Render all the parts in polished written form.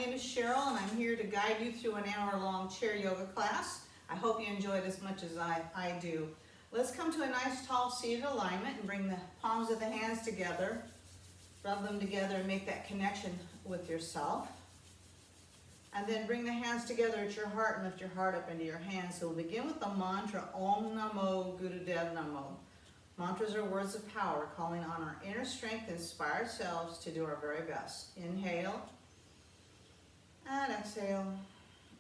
name is Cheryl and I'm here to guide you through an hour-long chair yoga class. I hope you enjoy it as much as I do. Let's come to a nice tall seated alignment and bring the palms of the hands together. Rub them together and make that connection with yourself. And then bring the hands together at your heart and lift your heart up into your hands. So we'll begin with the mantra Om Namo Gurudev Namo. Mantras are words of power, calling on our inner strength and inspired selves to do our very best. Inhale and exhale.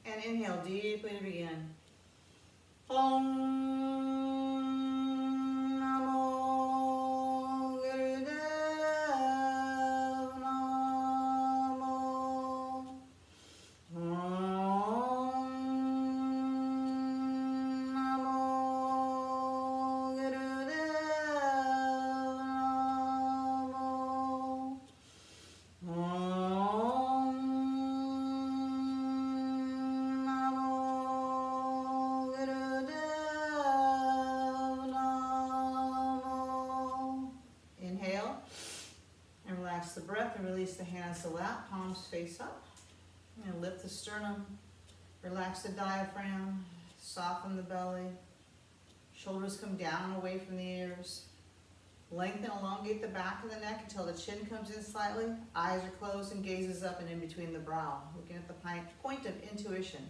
And inhale deeply to begin. Om Namo Gurudev Namo. Om Namo Gurudev Namo. Om Namo Gurudev Namo. Inhale and relax the breath and release the hands to lap, palms face up. And lift the sternum, relax the diaphragm, soften the belly. Shoulders come down and away from the ears. Lengthen, elongate the back of the neck until the chin comes in slightly. Eyes are closed and gaze is up and in between the brow. Looking at the point of intuition.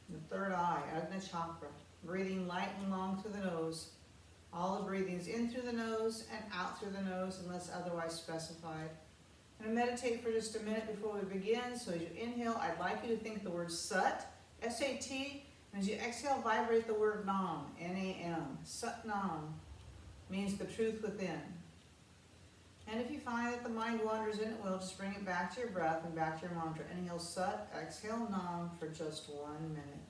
The third eye, Ajna Chakra. Breathing light and long through the nose. All the breathings in through the nose and out through the nose unless otherwise specified. I'm going to meditate for just a minute before we begin. So as you inhale, I'd like you to think the word Sat, S-A-T, and as you exhale, vibrate the word Nam, N-A-M. Sat Nam means the truth within. And if you find that the mind wanders in, it will, just bring it back to your breath and back to your mantra. Inhale Sat, exhale Nam for just 1 minute.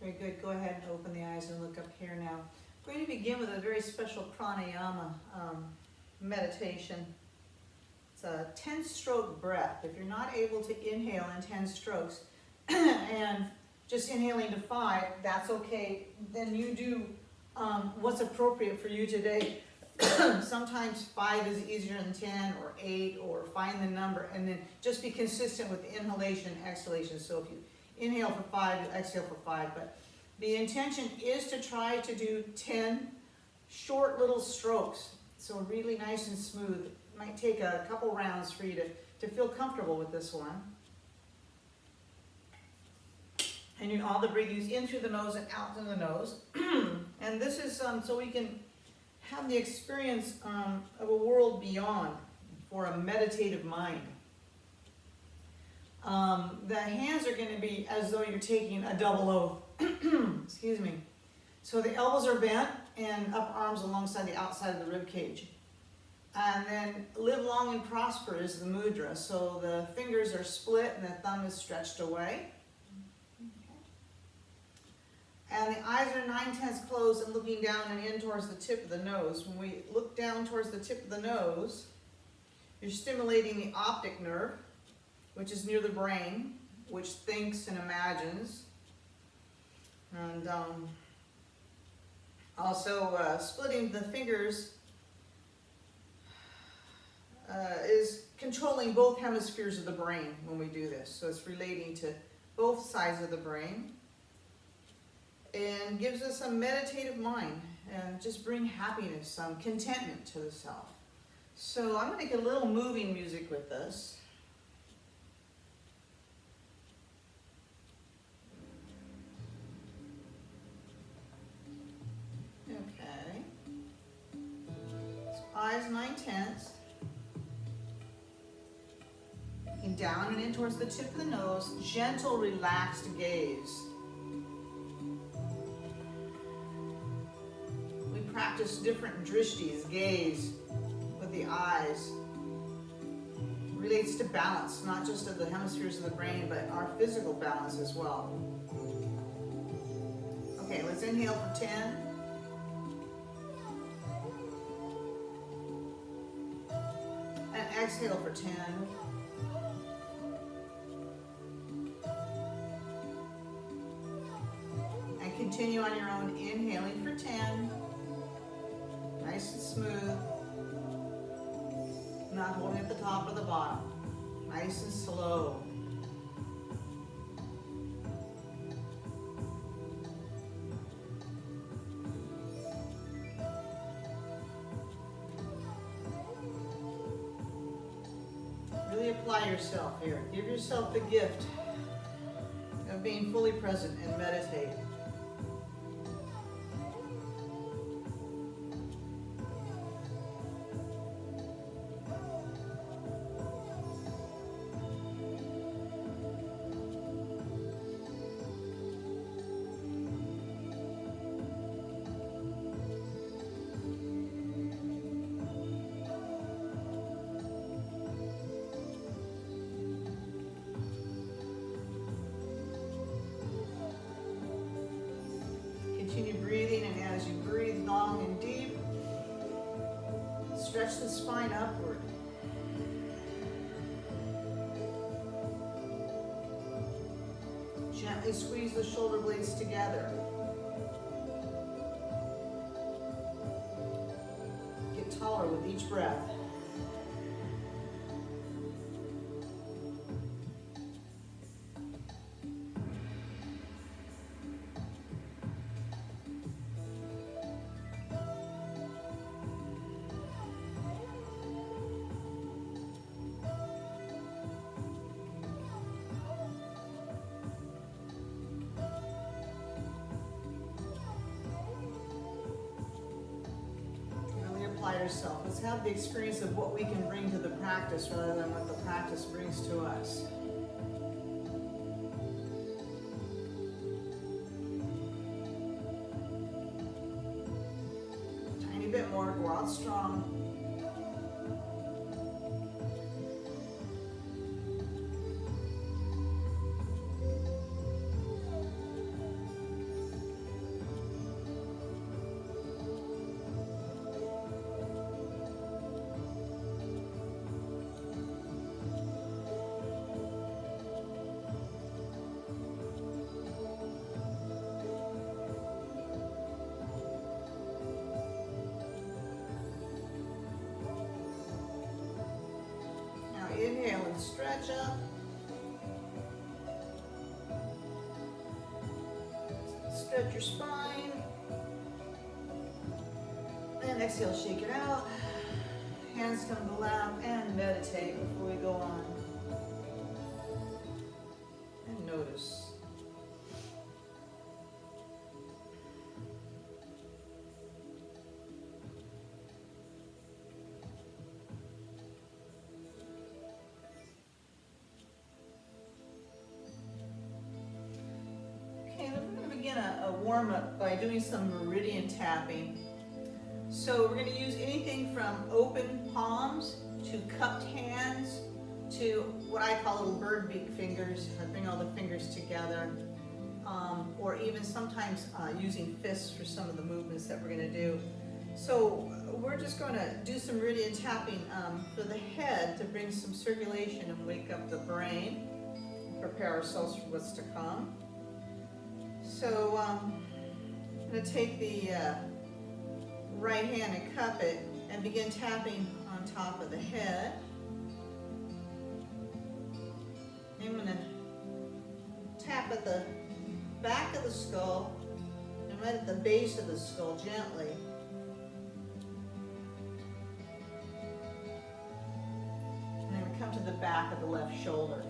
Very good. Go ahead and open the eyes and look up here now. I'm going to begin with a very special pranayama meditation. It's a 10-stroke breath. If you're not able to inhale in 10 strokes and just inhaling to 5, that's okay. Then you do what's appropriate for you today. Sometimes 5 is easier than 10 or 8, or find the number and then just be consistent with inhalation and exhalation. So if you inhale for 5, you exhale for 5. But the intention is to try to do 10 short little strokes. So really nice and smooth. It might take a couple rounds for you to feel comfortable with this one. And you all the breathings in through the nose and out through the nose. And this is so we can have the experience of a world beyond for a meditative mind. The hands are going to be as though you're taking a double oath. Excuse me. So the elbows are bent and up arms alongside the outside of the rib cage. And then live long and prosper is the mudra. So the fingers are split and the thumb is stretched away. And the eyes are 9/10 closed and looking down and in towards the tip of the nose. When we look down towards the tip of the nose, you're stimulating the optic nerve, which is near the brain, which thinks and imagines. And also splitting the fingers is controlling both hemispheres of the brain when we do this. So it's relating to both sides of the brain and gives us a meditative mind and just bring happiness, contentment to the self. So I'm going to get a little moving music with this. Okay. So eyes 9/10. And down and in towards the tip of the nose. Gentle, relaxed gaze. We practice different drishtis, gaze, with the eyes. Relates to balance, not just of the hemispheres of the brain, but our physical balance as well. Okay, let's inhale for 10. And exhale for 10. And continue on your own, inhaling for 10. Nice and smooth. Not holding at the top or the bottom. Nice and slow. Really apply yourself here. Give yourself the gift of being fully present and meditate. Continue breathing, and as you breathe long and deep, stretch the spine upward. Gently squeeze the shoulder blades together. Get taller with each breath. Yourself. Let's have the experience of what we can bring to the practice rather than what the practice brings to us. Tiny bit more, go out strong. Inhale and stretch up. Stretch your spine. And exhale, shake it out. Hands come to the lap and meditate before we go on. And notice. A warm-up by doing some meridian tapping. So we're going to use anything from open palms to cupped hands to what I call little bird beak fingers. I bring all the fingers together, or even sometimes using fists for some of the movements that we're going to do. So we're just going to do some meridian tapping for the head to bring some circulation and wake up the brain, prepare ourselves for what's to come. So I'm going to take the right hand and cup it and begin tapping on top of the head. I'm going to tap at the back of the skull and right at the base of the skull gently. and come to the back of the left shoulder.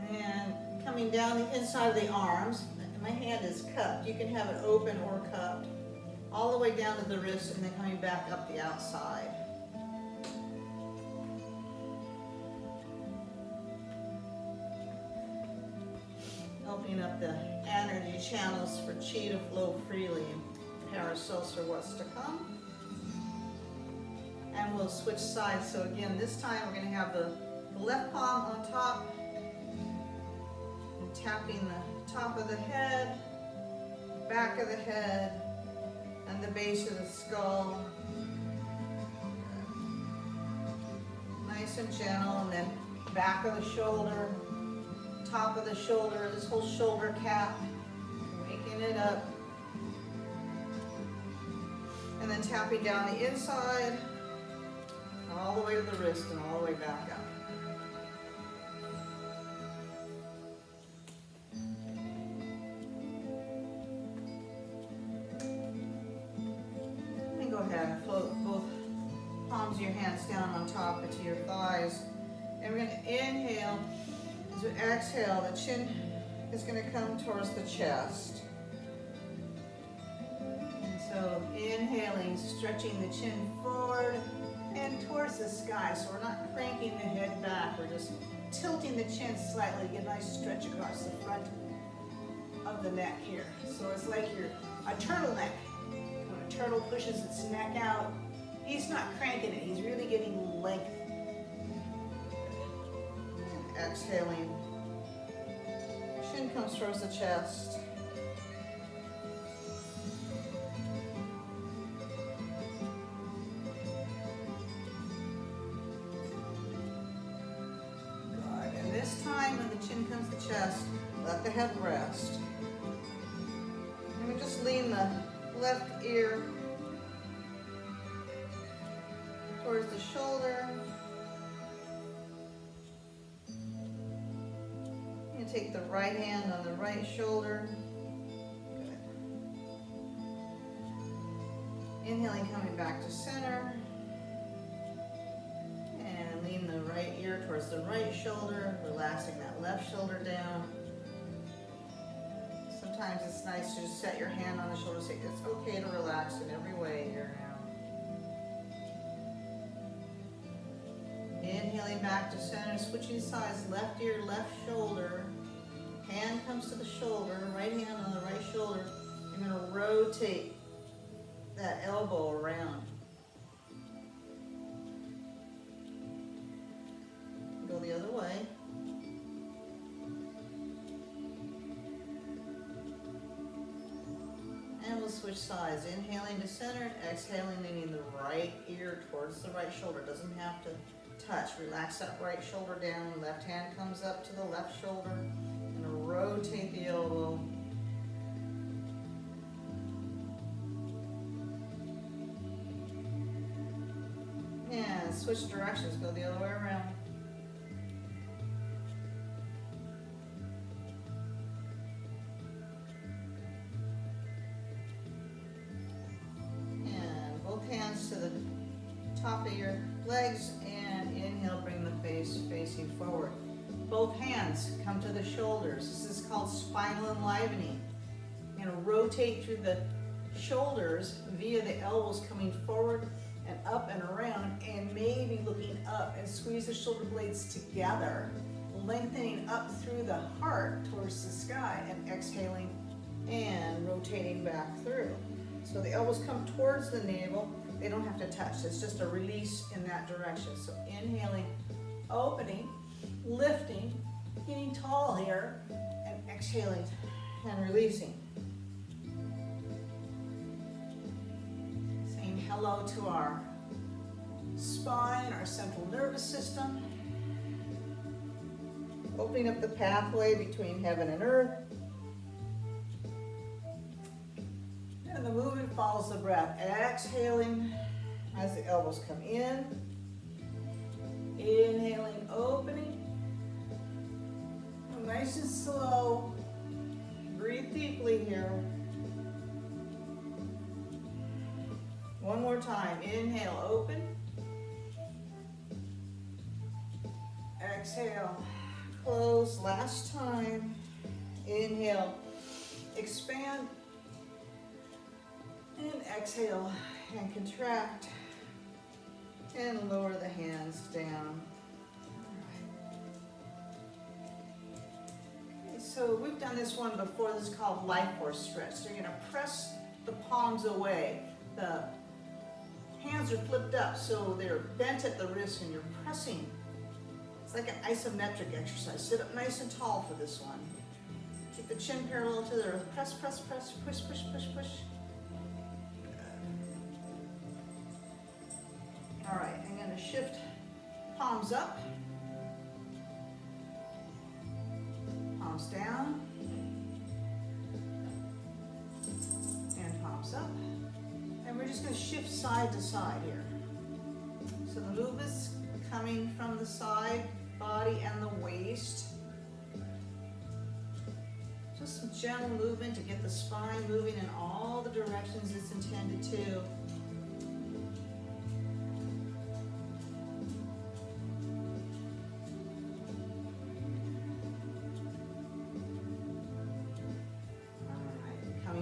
And coming down the inside of the arms, my hand is cupped. You can have it open or cupped, all the way down to the wrist and then coming back up the outside. Opening up the energy channels for chi to flow freely and Paracelsus for what's to come. And we'll switch sides. So again, this time we're going to have the left palm on top and tapping the top of the head, back of the head, and the base of the skull. Nice and gentle, and then back of the shoulder, top of the shoulder, this whole shoulder cap, waking it up. And then tapping down the inside, all the way to the wrist and all the way back up. And go ahead and float both palms of your hands down on top into your thighs. And we're going to inhale. As we exhale, the chin is going to come towards the chest. And so inhaling, stretching the chin forward and towards the sky. So we're not cranking the head back, we're just tilting the chin slightly to get a nice stretch across the front of the neck here. So it's like you're a turtleneck. When a turtle pushes its neck out, he's not cranking it, he's really getting length. Exhaling, chin comes towards the chest. Good. And this time when the chin comes to the chest, let the head rest. And we just lean the left ear towards the shoulder. Take the right hand on the right shoulder. Good. Inhaling, coming back to center. And lean the right ear towards the right shoulder, relaxing that left shoulder down. Sometimes it's nice to just set your hand on the shoulder, say it's okay to relax in every way here now. Inhaling back to center, switching sides, left ear, left shoulder. Hand comes to the shoulder, right hand on the right shoulder. You're going to rotate that elbow around. Go the other way. And we'll switch sides. Inhaling to center, exhaling, leaning the right ear towards the right shoulder. Doesn't have to touch. Relax that right shoulder down. Left hand comes up to the left shoulder. Rotate the elbow. And switch directions, go the other way around. And both hands to the top of your legs, and inhale, bring the face facing forward. Both hands come to the shoulders. This is called spinal enlivening. You're going to rotate through the shoulders via the elbows coming forward and up and around, and maybe looking up, and squeeze the shoulder blades together, lengthening up through the heart towards the sky, and exhaling and rotating back through. So the elbows come towards the navel. They don't have to touch. It's just a release in that direction. So inhaling, opening, lifting, getting tall here, and exhaling and releasing. Saying hello to our spine, our central nervous system. Opening up the pathway between heaven and earth. And the movement follows the breath. Exhaling as the elbows come in. Inhaling, opening. Nice and slow. Breathe deeply here. One more time. Inhale, open. Exhale, close. Last time. Inhale, expand. And exhale, and contract. And lower the hands down. So we've done this one before. This is called life force stretch. So you're going to press the palms away. The hands are flipped up so they're bent at the wrist and you're pressing. It's like an isometric exercise. Sit up nice and tall for this one. Keep the chin parallel to the earth. Press, press, press, push, push, push, push. All right, I'm going to shift palms up. Palms down, and palms up. And we're just going to shift side to side here. So the movement's coming from the side, body, and the waist. Just some gentle movement to get the spine moving in all the directions it's intended to.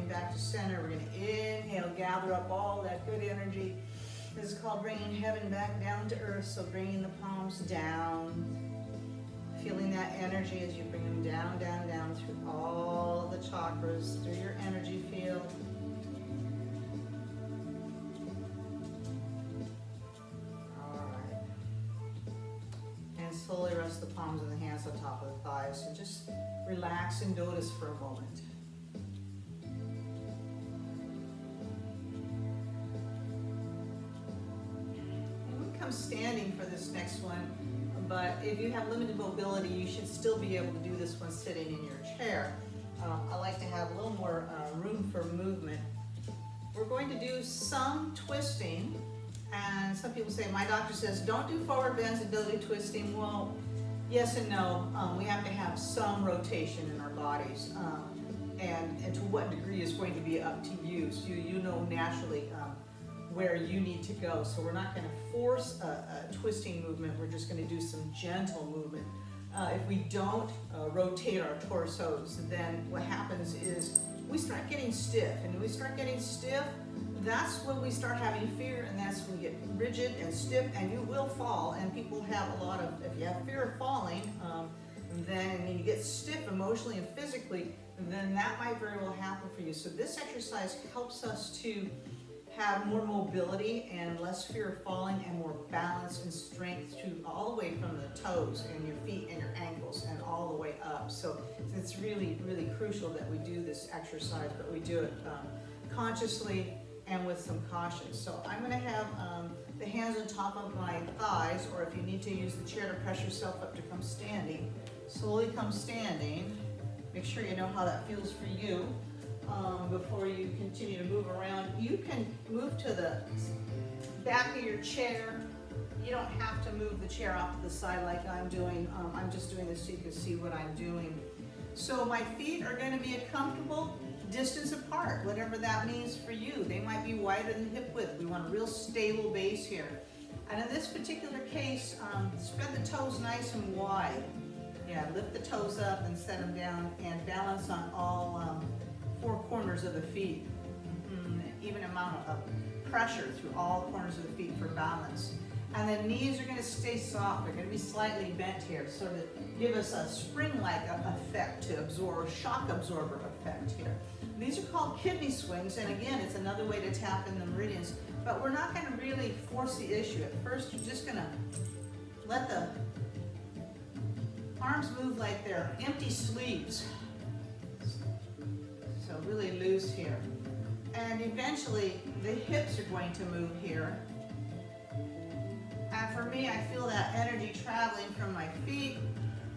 Back to center. We're going to inhale, gather up all that good energy. This is called bringing heaven back down to earth. So bringing the palms down, feeling that energy as you bring them down, down, down through all the chakras, through your energy field. All right. And slowly rest the palms and the hands on top of the thighs. So just relax and notice for a moment. Standing for this next one, but if you have limited mobility, you should still be able to do this one sitting in your chair. I like to have a little more room for movement. We're going to do some twisting, and some people say, my doctor says don't do forward bends and don't do twisting. Well, yes and no. We have to have some rotation in our bodies, and to what degree is going to be up to you. So you know naturally where you need to go. So we're not going to force a twisting movement. We're just going to do some gentle movement. If we don't rotate our torsos, then what happens is we start getting stiff. And when we start getting stiff, that's when we start having fear, and that's when we get rigid and stiff, and you will fall. And people have a lot of, if you have fear of falling, then you get stiff emotionally and physically, then that might very well happen for you. So this exercise helps us to have more mobility and less fear of falling, and more balance and strength to all the way from the toes and your feet and your ankles and all the way up. So it's really, really crucial that we do this exercise, but we do it consciously and with some caution. So I'm going to have the hands on top of my thighs, or if you need to use the chair to press yourself up to come standing, slowly come standing. Make sure you know how that feels for you. Before you continue to move around. You can move to the back of your chair. You don't have to move the chair off to the side like I'm doing. I'm just doing this so you can see what I'm doing. So my feet are going to be a comfortable distance apart, whatever that means for you. They might be wider than hip width. We want a real stable base here. And in this particular case, spread the toes nice and wide. Yeah, lift the toes up and set them down, and balance on all four corners of the feet. Even amount of pressure through all corners of the feet for balance. And the knees are going to stay soft. They're going to be slightly bent here, so to give us a spring-like effect, to absorb, shock absorber effect here. These are called kidney swings, and again, it's another way to tap in the meridians, but we're not going to really force the issue. At first, you're just going to let the arms move like they're empty sleeves. So really loose here. And eventually the hips are going to move here. And for me, I feel that energy traveling from my feet,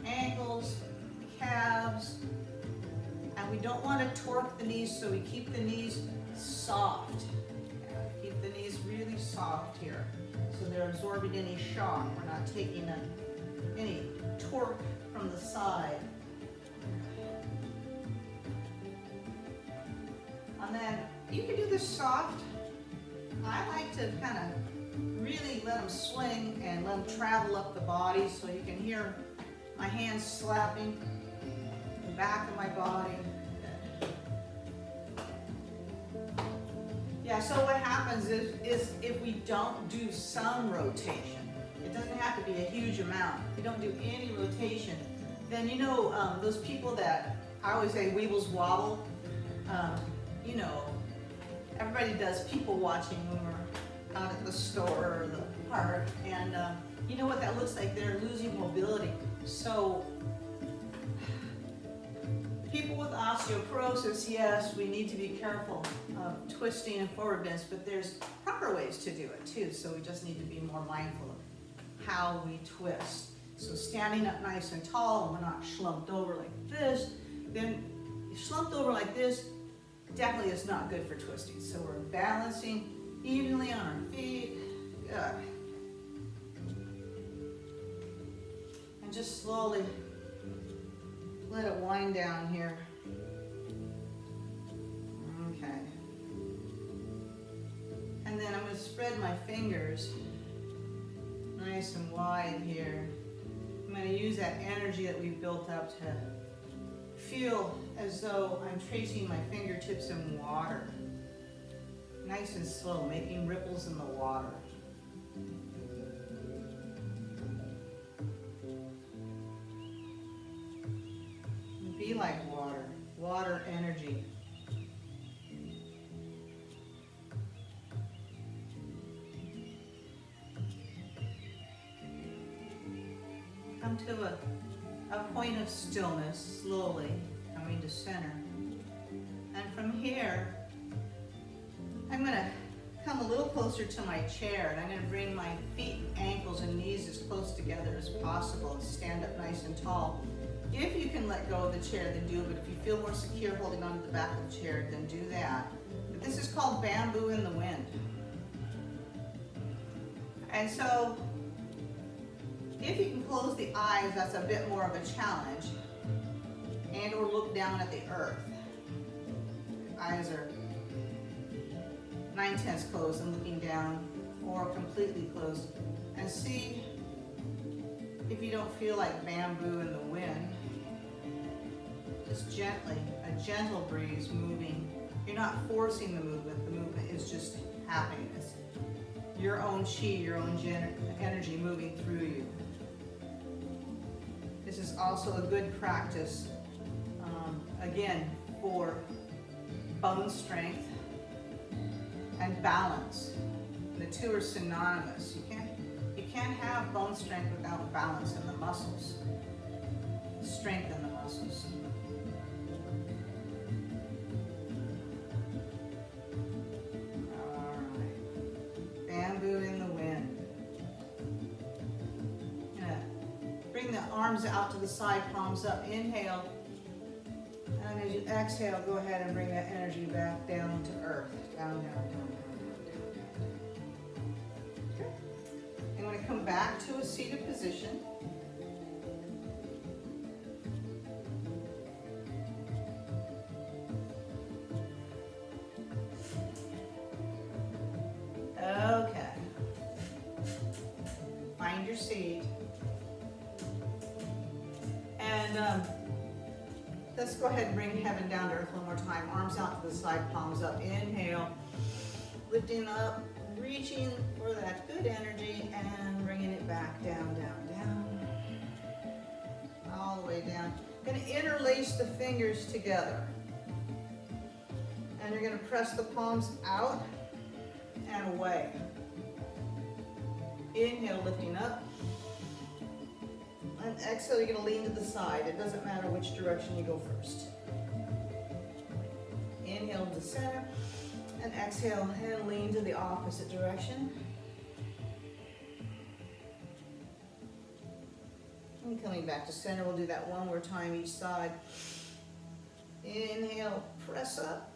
ankles, calves. And we don't want to torque the knees, so we keep the knees soft. Keep the knees really soft here, so they're absorbing any shock. We're not taking any torque from the side. And then you can do this soft, I like to kind of really let them swing and let them travel up the body so you can hear my hands slapping the back of my body. Yeah, so what happens is if we don't do some rotation, it doesn't have to be a huge amount. If we don't do any rotation, then you know those people that, I always say weebles wobble, you know, everybody does people watching when we're out at the store or the park, and you know what that looks like? They're losing mobility. So people with osteoporosis, yes, we need to be careful of twisting and forward bends, but there's proper ways to do it too. So we just need to be more mindful of how we twist. So standing up nice and tall, and we're not slumped over like this. Then slumped over like this definitely is not good for twisting. So we're balancing evenly on our feet. Good. And just slowly let it wind down here. Okay. And then I'm going to spread my fingers nice and wide here. I'm going to use that energy that we've built up to feel as though I'm tracing my fingertips in water. Nice and slow, making ripples in the water. Be like water, water energy. Come to a point of stillness, slowly coming to center. And from here, I'm going to come a little closer to my chair, and I'm going to bring my feet, ankles, and knees as close together as possible and stand up nice and tall. If you can let go of the chair, then do it. But if you feel more secure holding onto the back of the chair, then do that. But this is called bamboo in the wind. And so, if you can close the eyes, that's a bit more of a challenge. And or look down at the earth. Eyes are 9/10 closed and looking down, or completely closed. And see if you don't feel like bamboo in the wind. Just gently, a gentle breeze moving. You're not forcing the movement is just happening. It's your own chi, your own energy moving through you. This is also a good practice, again, for bone strength and balance. The two are synonymous. You can't have bone strength without balance in the muscles. Strength in the muscles. All right. Bamboo in the wind. Bring the arms out to the side, palms up. Inhale. And as you exhale, go ahead and bring that energy back down to earth. Down, down, down. I'm going to come back to a seated position. Okay. Find your seat. And let's go ahead and bring heaven down to earth one more time. Arms out to the side, palms up. Inhale. Lifting up. Reaching for that good energy and bringing it back down, down, down. All the way down. Going to interlace the fingers together. And you're going to press the palms out and away. Inhale, lifting up. And exhale, you're going to lean to the side. It doesn't matter which direction you go first. Inhale to center. And exhale and lean to the opposite direction. And coming back to center, we'll do that one more time each side. Inhale, press up,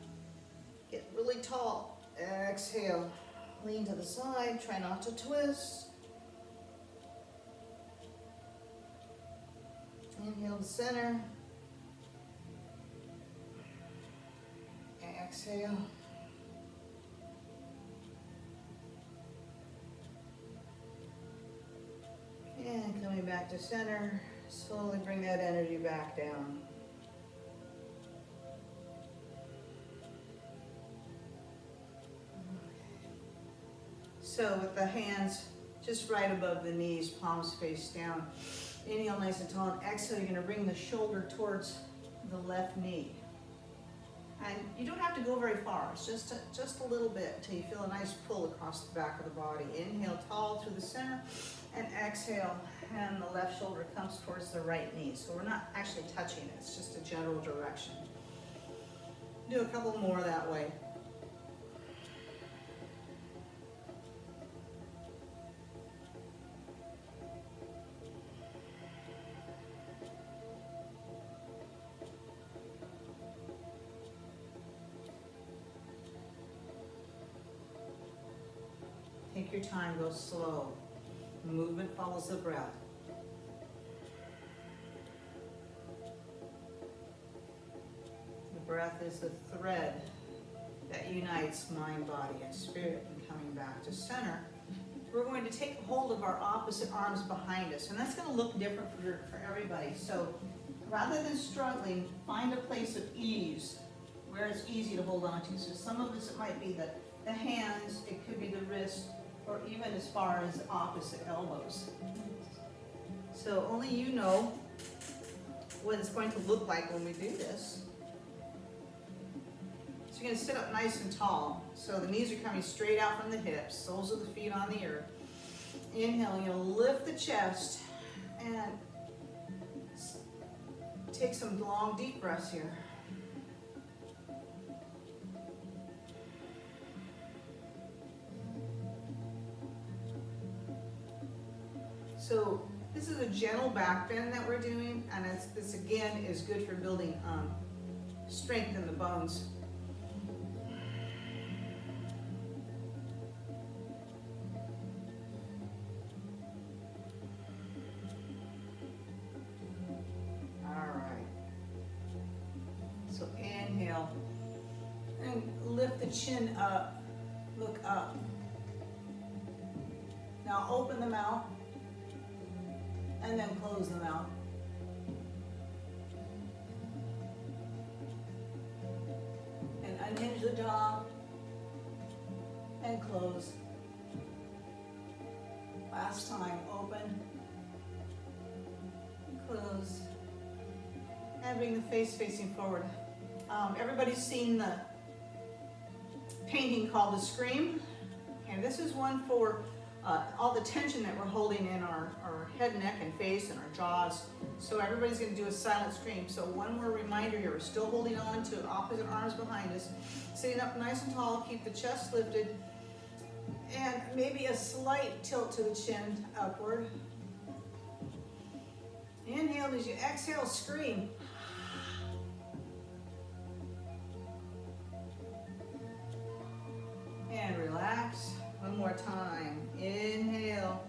get really tall. Exhale, lean to the side, try not to twist. Inhale to center. Exhale. to center. Slowly bring that energy back down. So with the hands just right above the knees, palms face down. Inhale nice and tall, and exhale, you're going to bring the shoulder towards the left knee. And you don't have to go very far, it's just a little bit until you feel a nice pull across the back of the body. Inhale tall through the center, and exhale, and the left shoulder comes towards the right knee. So we're not actually touching it, it's just a general direction. Do a couple more that way. Take your time, go slow. Movement follows the breath. The breath is the thread that unites mind, body, and spirit. And coming back to center, we're going to take hold of our opposite arms behind us. And that's going to look different for everybody. So rather than struggling, find a place of ease where it's easy to hold on to. So some of us, it might be the hands, it could be the wrist, or even as far as opposite elbows. So only you know what it's going to look like when we do this. So you're going to sit up nice and tall. So the knees are coming straight out from the hips, soles of the feet on the earth. Inhale, you'll lift the chest and take some long, deep breaths here. So this is a gentle back bend that we're doing, and this again is good for building strength in the bones. All right. So inhale and lift the chin up, look up. Now open the mouth. And then close them out. And unhinge the jaw and close. Last time, open, close, and bring the face facing forward. Everybody's seen the painting called The Scream, and this is one for all the tension that we're holding in our head, neck, and face, and our jaws. So everybody's going to do a silent scream. So one more reminder here, we're still holding on to opposite arms behind us. Sitting up nice and tall, keep the chest lifted, and maybe a slight tilt to the chin upward. Inhale, as you exhale, scream. And relax. One more time. Inhale.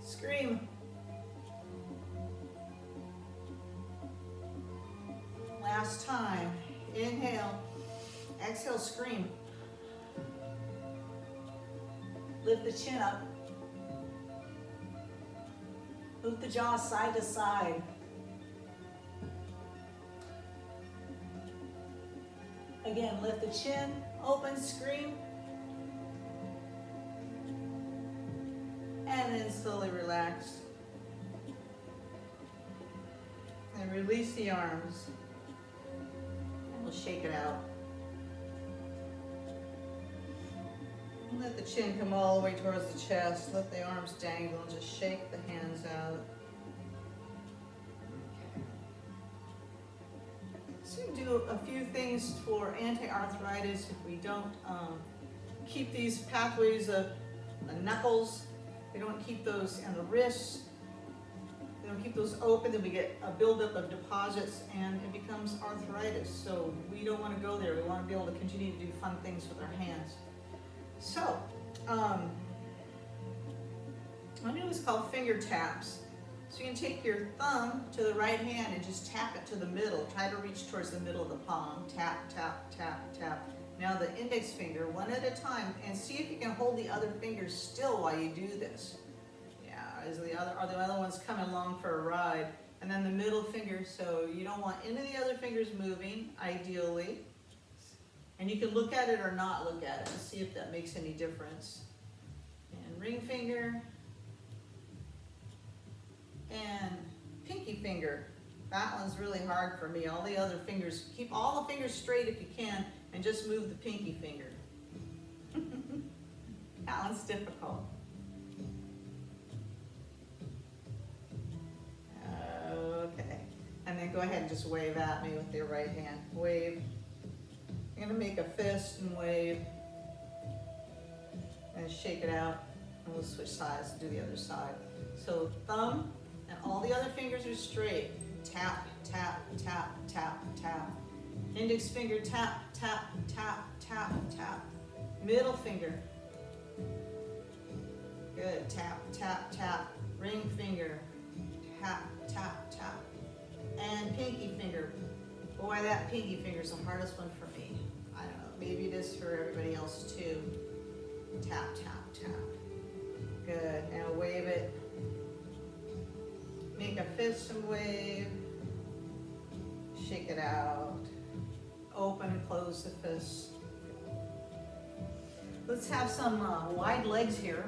Scream. Last time. Inhale. Exhale, scream. Lift the chin up. Move the jaw side to side. Again, lift the chin, open, scream. And then slowly relax. And release the arms. And we'll shake it out. And let the chin come all the way towards the chest. Let the arms dangle and just shake the hands out. Okay. So we do a few things for anti-arthritis if we don't keep these pathways of the knuckles. We don't keep those in the wrists. We don't keep those open, then we get a buildup of deposits and it becomes arthritis. So we don't want to go there. We want to be able to continue to do fun things with our hands. So, I'm going to do what's called finger taps. So you can take your thumb to the right hand and just tap it to the middle. Try to reach towards the middle of the palm. Tap, tap, tap, tap. Now the index finger, one at a time, and see if you can hold the other fingers still while you do this. Yeah, Are the other ones coming along for a ride? And then the middle finger, so you don't want any of the other fingers moving, ideally. And you can look at it or not look at it to see if that makes any difference. And ring finger. And pinky finger. That one's really hard for me. All the other fingers, keep all the fingers straight if you can, and just move the pinky finger. That one's difficult. Okay, and then go ahead and just wave at me with your right hand. Wave. I'm gonna make a fist and wave. And shake it out, and we'll switch sides and do the other side. So thumb, and all the other fingers are straight. Tap, tap, tap, tap, tap. Index finger, tap, tap, tap, tap, tap. Middle finger. Good, tap, tap, tap. Ring finger, tap, tap, tap. And pinky finger. Boy, that pinky finger is the hardest one for me. I don't know, maybe it is for everybody else too. Tap, tap, tap. Good, and wave it. Make a fist and wave. Shake it out. Open and close the fist. Let's have some wide legs here.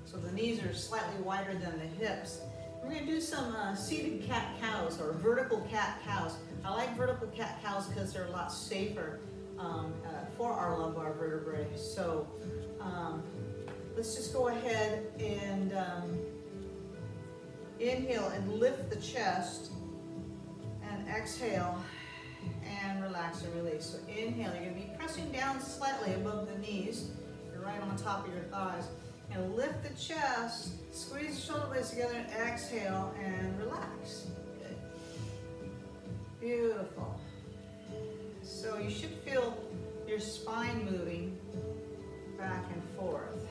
So the knees are slightly wider than the hips. We're going to do some seated cat-cows or vertical cat-cows. I like vertical cat-cows because they're a lot safer for our lumbar vertebrae. So let's just go ahead and inhale and lift the chest, and exhale and relax and release. So inhale, you're going to be pressing down slightly above the knees. You're right on top of your thighs. And lift the chest, squeeze the shoulder blades together, and exhale and relax. Good. Beautiful. So you should feel your spine moving back and forth.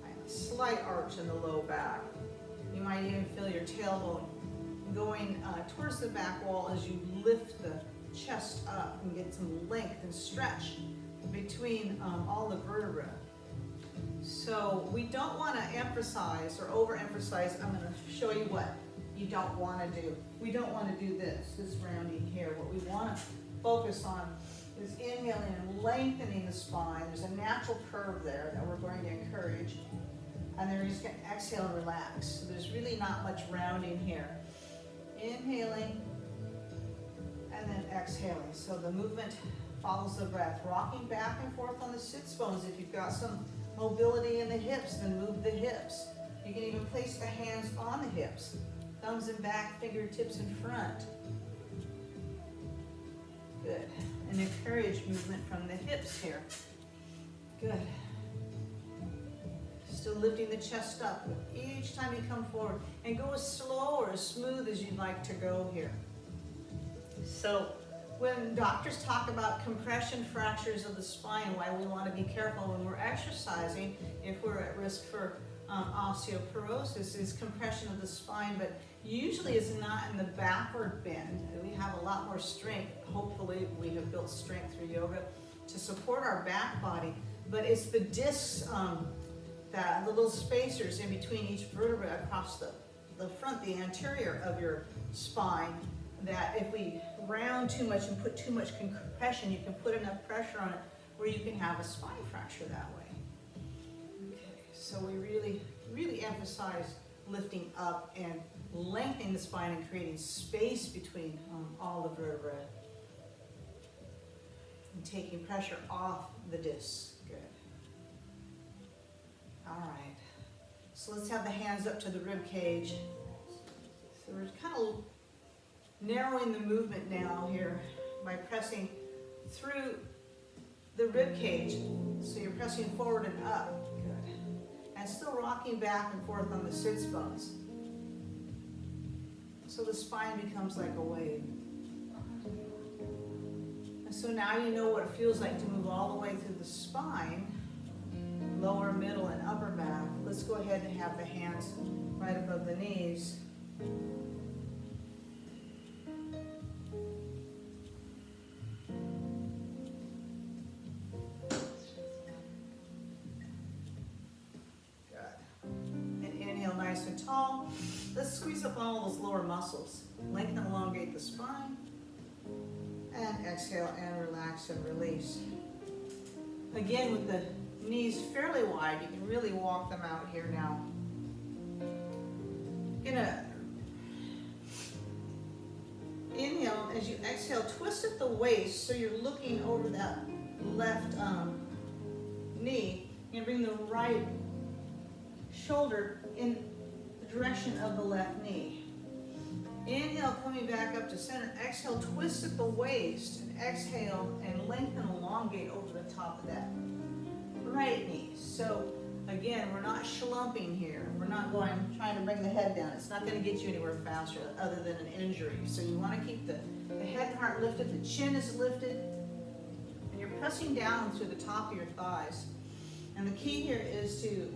A slight arch in the low back. You might even feel your tailbone going towards the back wall as you lift the chest up and get some length and stretch between all the vertebrae. So we don't want to emphasize or overemphasize. I'm going to show you what you don't want to do. We don't want to do this rounding here. What we want to focus on is inhaling and lengthening the spine. There's a natural curve there that we're going to encourage. And then we're just going to exhale and relax. So there's really not much rounding here. Inhaling and then exhaling. So the movement follows the breath. Rocking back and forth on the sits bones. If you've got some mobility in the hips, then move the hips. You can even place the hands on the hips. Thumbs in back, fingertips in front. Good. And encourage movement from the hips here. Good. Still lifting the chest up each time you come forward. And go as slow or as smooth as you'd like to go here. So when doctors talk about compression fractures of the spine, why we want to be careful when we're exercising, if we're at risk for osteoporosis, is compression of the spine, but usually it's not in the backward bend. We have a lot more strength. Hopefully we have built strength through yoga to support our back body, but it's the discs, the little spacers in between each vertebra across the front, the anterior of your spine, that if we round too much and put too much compression, you can put enough pressure on it where you can have a spine fracture that way. Okay, so we really emphasize lifting up and lengthening the spine and creating space between all the vertebrae. And taking pressure off the discs. Good. All right. So let's have the hands up to the rib cage. So we're kind of narrowing the movement now here by pressing through the rib cage. So you're pressing forward and up. Good. And still rocking back and forth on the sits bones. So the spine becomes like a wave. And so now you know what it feels like to move all the way through the spine, lower, middle, and upper back. Let's go ahead and have the hands right above the knees. squeeze up all those lower muscles. Lengthen and elongate the spine. And exhale and relax and release. Again, with the knees fairly wide, you can really walk them out here now. You're gonna inhale, as you exhale, twist at the waist so you're looking over that left knee. You're gonna bring the right shoulder in the direction of the left knee. Inhale, coming back up to center. Exhale, twist at the waist. And exhale and lengthen and elongate over the top of that right knee. So again, we're not schlumping here. We're not trying to bring the head down. It's not going to get you anywhere faster other than an injury. So you want to keep the head and heart lifted, the chin is lifted, and you're pressing down through the top of your thighs. And the key here is to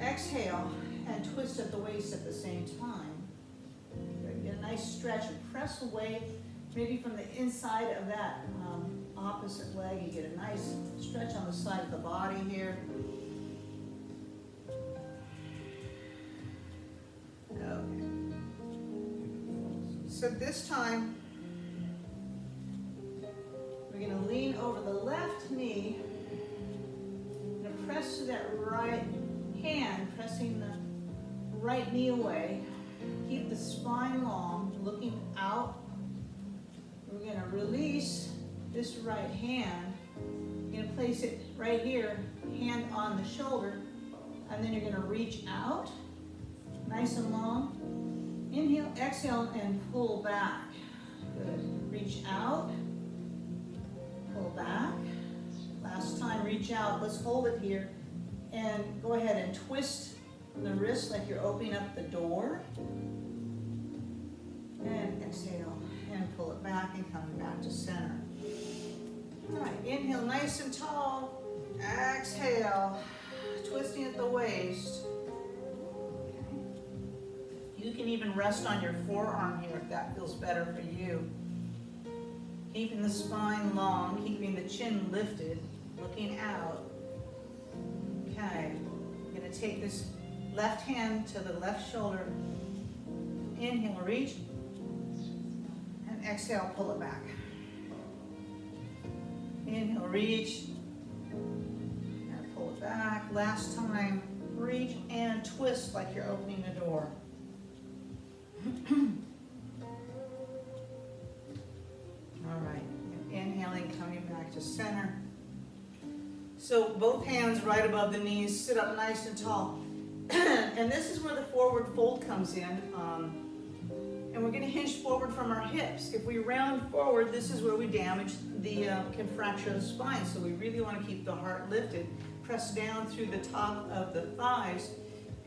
exhale and twist at the waist at the same time. Get a nice stretch and press away, maybe from the inside of that opposite leg. You get a nice stretch on the side of the body here. Okay. So this time, we're going to lean over the left knee. I'm going to press to that right hand, pressing the right knee away. Keep the spine long, looking out. We're going to release this right hand. You're going to place it right here, hand on the shoulder, and then you're going to reach out, nice and long. Inhale, exhale, and pull back. Good. Reach out, pull back. Last time, reach out. Let's hold it here, and go ahead and twist the wrist like you're opening up the door. And exhale and pull it back and coming back to center. All right, inhale nice and tall. Exhale, twisting at the waist. Okay. You can even rest on your forearm here if that feels better for you. Keeping the spine long, keeping the chin lifted, looking out. Okay, I'm going to take this left hand to the left shoulder. Inhale, reach. And exhale, pull it back. Inhale, reach. And pull it back. Last time, reach and twist like you're opening the door. All right, and inhaling, coming back to center. So both hands right above the knees, sit up nice and tall. And this is where the forward fold comes in. And we're going to hinge forward from our hips. If we round forward, this is where we damage can fracture the spine. So we really want to keep the heart lifted. Press down through the top of the thighs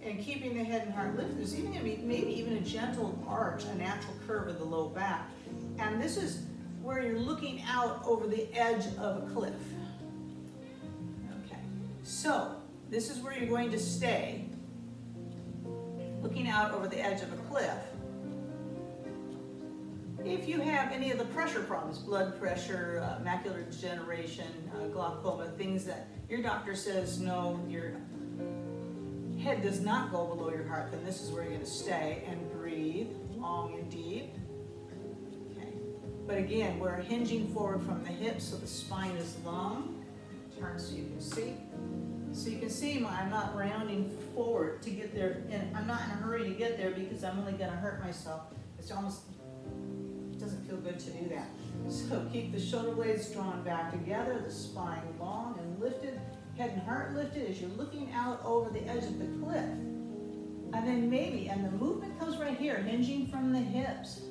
and keeping the head and heart lifted. There's even going to be maybe even a gentle arch, a natural curve of the low back. And this is where you're looking out over the edge of a cliff. Okay, so this is where you're going to stay, looking out over the edge of a cliff. If you have any of the pressure problems, blood pressure, macular degeneration, glaucoma, things that your doctor says, no, your head does not go below your heart, then this is where you're going to stay and breathe long and deep. Okay. But again, we're hinging forward from the hips so the spine is long. Turn so you can see. So you can see I'm not rounding forward to get there, and I'm not in a hurry to get there because I'm only going to hurt myself. It's almost doesn't feel good to do that. So keep the shoulder blades drawn back together, the spine long and lifted, head and heart lifted as you're looking out over the edge of the cliff. And then and the movement comes right here, hinging from the hips.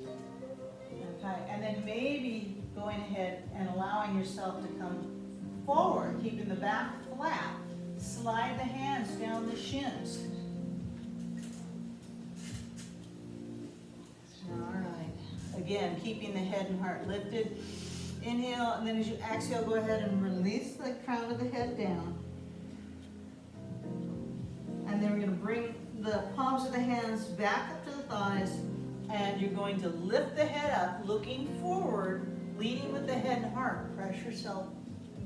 Okay, and then maybe going ahead and allowing yourself to come forward, keeping the back flat. Slide the hands down the shins. All right. Again, keeping the head and heart lifted. Inhale, and then as you exhale, go ahead and release the crown of the head down. And then we're going to bring the palms of the hands back up to the thighs, and you're going to lift the head up, looking forward, leading with the head and heart. Press yourself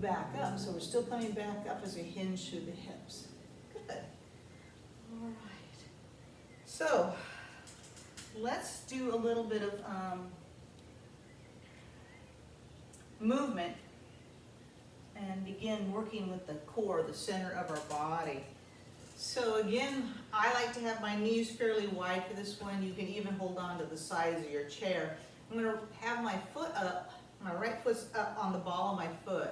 back up. So we're still coming back up as we hinge through the hips. Good. All right. So let's do a little bit of movement and begin working with the core, the center of our body. So again, I like to have my knees fairly wide for this one. You can even hold on to the sides of your chair. I'm going to have my foot up, my right foot's up on the ball of my foot,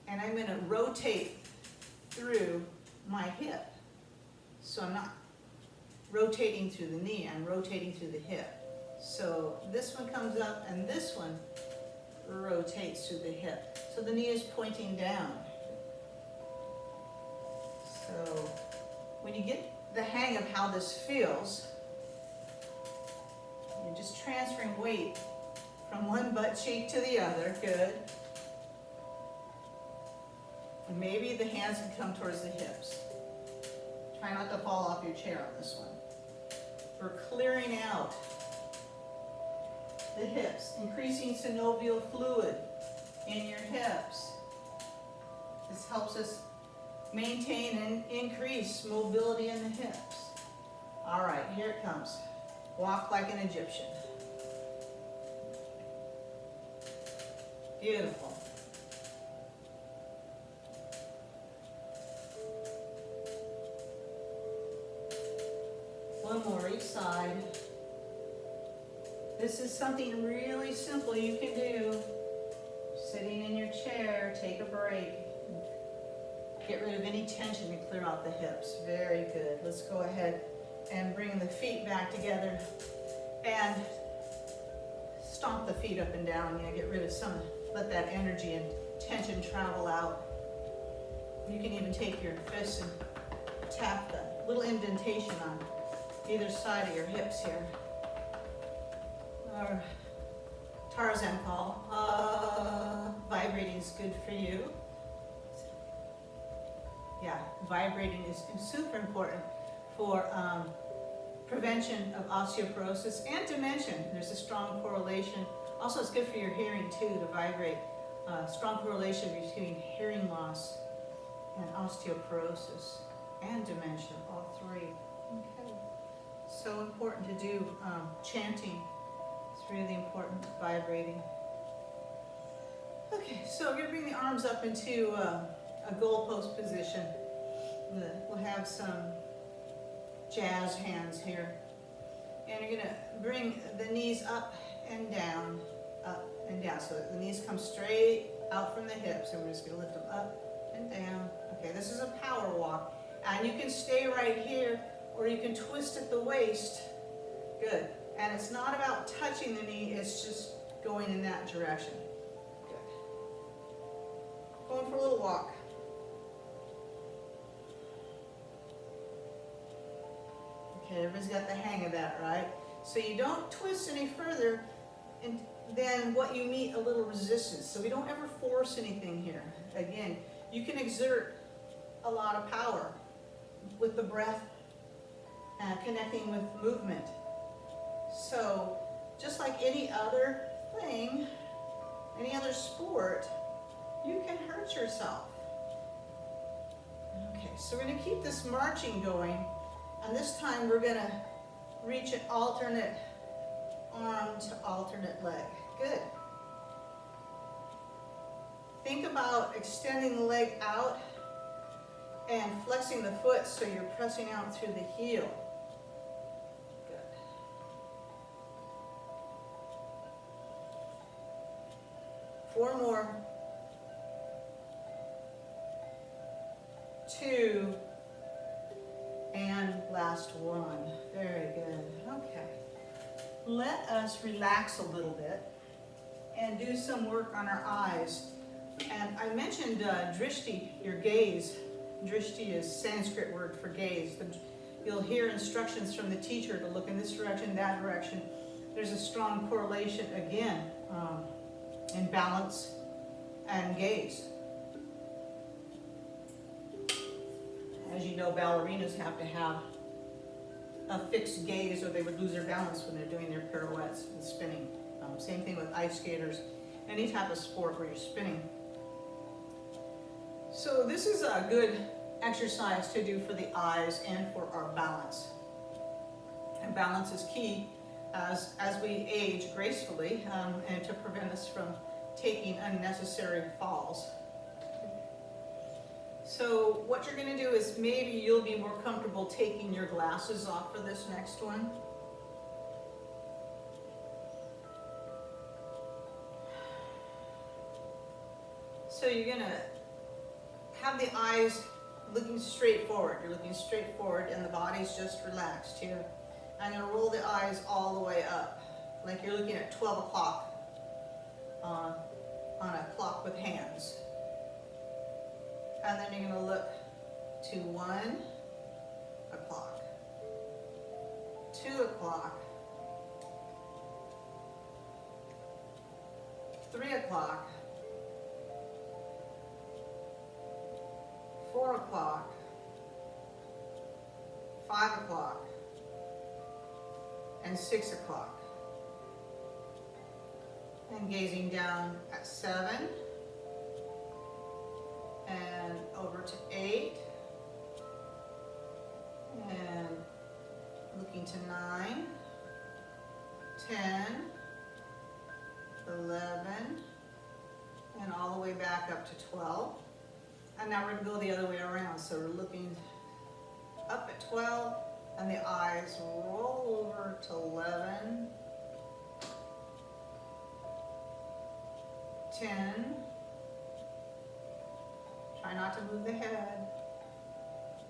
and I'm going to rotate through my hip. So I'm not rotating through the knee, I'm rotating through the hip. So this one comes up and this one rotates through the hip. So the knee is pointing down. So when you get the hang of how this feels, you're just transferring weight from one butt cheek to the other. Good. And maybe the hands can come towards the hips. Try not to fall off your chair on this one. We're clearing out the hips, increasing synovial fluid in your hips. This helps us maintain and increase mobility in the hips. All right, here it comes. Walk like an Egyptian. Beautiful. One more each side. This is something really simple you can do. Sitting in your chair, take a break. Get rid of any tension and clear out the hips. Very good. Let's go ahead and bring the feet back together and stomp the feet up and down. You know, get rid of some, let that energy and tension travel out. You can even take your fists and tap the little indentation on either side of your hips here. Our Tarzan call. Vibrating is good for you. Yeah, vibrating is super important for prevention of osteoporosis and dementia. There's a strong correlation. Also, it's good for your hearing too to vibrate. Strong correlation between hearing loss and osteoporosis and dementia, all three. Okay. So important to do chanting. It's really important, vibrating. Okay, so we're going to bring the arms up into a goalpost position. We'll have some jazz hands here. And you're going to bring the knees up and down, so the knees come straight out from the hips, and we're just going to lift them up and down. Okay, this is a power walk. And you can stay right here, or you can twist at the waist. Good. And it's not about touching the knee, it's just going in that direction. Good. Going for a little walk. Okay, everybody's got the hang of that, right? So you don't twist any further, and then what you meet a little resistance. So we don't ever force anything here. Again, you can exert a lot of power with the breath, connecting with movement. So just like any other thing, any other sport, you can hurt yourself. Okay, so we're going to keep this marching going, and this time we're going to reach an alternate arm to alternate leg. Good. Think about extending the leg out and flexing the foot so you're pressing out through the heel. Good. 4 more. 2. And last one. Very good. Okay. Let us relax a little bit and do some work on our eyes. And I mentioned drishti, your gaze. Drishti is Sanskrit word for gaze. You'll hear instructions from the teacher to look in this direction, that direction. There's a strong correlation again in balance and gaze. As you know, ballerinas have to have a fixed gaze or they would lose their balance when they're doing their pirouettes and spinning. Same thing with ice skaters, any type of sport where you're spinning. So this is a good exercise to do for the eyes and for our balance. And balance is key as we age gracefully, and to prevent us from taking unnecessary falls. So what you're going to do is maybe you'll be more comfortable taking your glasses off for this next one. So you're going to have the eyes looking straight forward. You're looking straight forward and the body's just relaxed here. I'm going to roll the eyes all the way up, like you're looking at 12 o'clock on a clock with hands. And then you're going to look to 1 o'clock, 2 o'clock, 3 o'clock, 4 o'clock, 5 o'clock, and 6 o'clock. And gazing down at 7, and over to 8, and looking to 9, 10, 11, and all the way back up to 12. And now we're going to go the other way around. So we're looking up at 12, and the eyes roll over to 11, 10, try not to move the head,